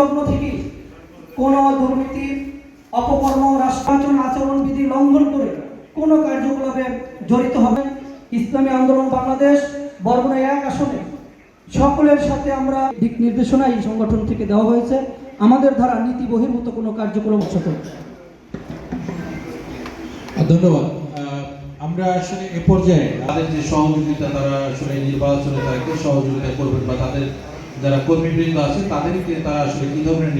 লগ্ন থেকে কোনো দুর্নীতি, অপকর্ম, রাষ্ট্রাচরণ আচরণবিধি লঙ্ঘন করে কোনো কার্যকলাপে জড়িত হবে। ইসলামী আন্দোলন বাংলাদেশ বরগুনা 1 আসনে সকলের সাথে আমরা দিক নির্দেশনা এই সংগঠন থেকে দেওয়া হয়েছে। আমাদের দ্বারা নীতি বহির্ভূত কোনো কার্যক্রম হচ্ছে। ধন্যবাদ। আমরা আসলে এ পর্যায়ে তাদের যে সহযোগিতা, তারা আসলে নির্বাচনে তাদেরকে সহযোগিতা করবেন বা তাদের যারা কর্মীবৃন্দ আছে তাদেরকে তারা আসলে কি ধরনের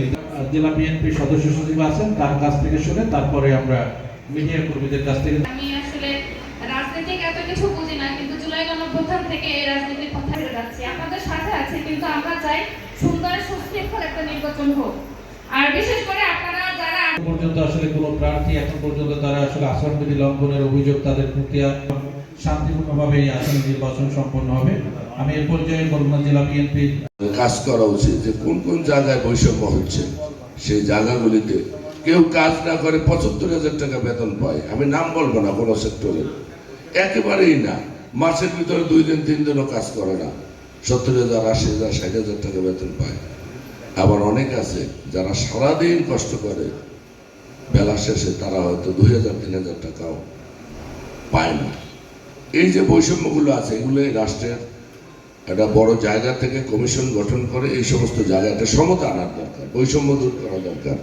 জেলা বিএনপির সদস্য সচিব আছেন তার কাছ থেকে শুনে তারপরে আমরা মিডিয়া কর্মীদের কাছ থেকে। আমি আসলে রাজনীতিক এত কিছু বুঝি না, কিন্তু জুলাই গণঅভ্যুত্থান থেকে এই রাজনীতির কথা বলে যাচ্ছি। আপনাদের সাথে আছে, কিন্তু আমরা চাই সুন্দর সুশৃঙ্খল একটা নির্বাচন হোক। আর বিশেষ করে আপনারা যারা পর্যন্ত আসলে কোনো প্রার্থী এখন পর্যন্ত তারা আসলে আচরণবিধি লঙ্ঘনের অভিযোগ তাদের প্রক্রিয়া শান্তিপূর্ণভাবে এই আসলে নির্বাচন সম্পন্ন হবে। আমি এ পর্যায়ে বরগুনা জেলা বিএনপি কাজ করা উচিত যে কোন কোন জায়গায় বৈষম্য হচ্ছে, সেই জায়গাগুলিতে কেউ কাজ না করে 75,000 টাকা বেতন পায়। আমি নাম বলবো না কোনো সেক্টরে, একেবারেই না। মাসের ভিতরে 2 দিন 3 দিনও কাজ করে না, 70,000, 80,000, 60,000 টাকা বেতন পায়। আবার অনেক আছে যারা সারাদিন কষ্ট করে, বেলা শেষে তারা হয়তো 2,000, 3,000 টাকাও পায় না। এই যে বৈষম্যগুলো আছে, এগুলো রাষ্ট্রের একটা বড় জায়গা থেকে কমিশন গঠন করে এই সমস্ত জায়গাটা সমতা আনার দরকার, বৈষম্য দূর করা দরকার।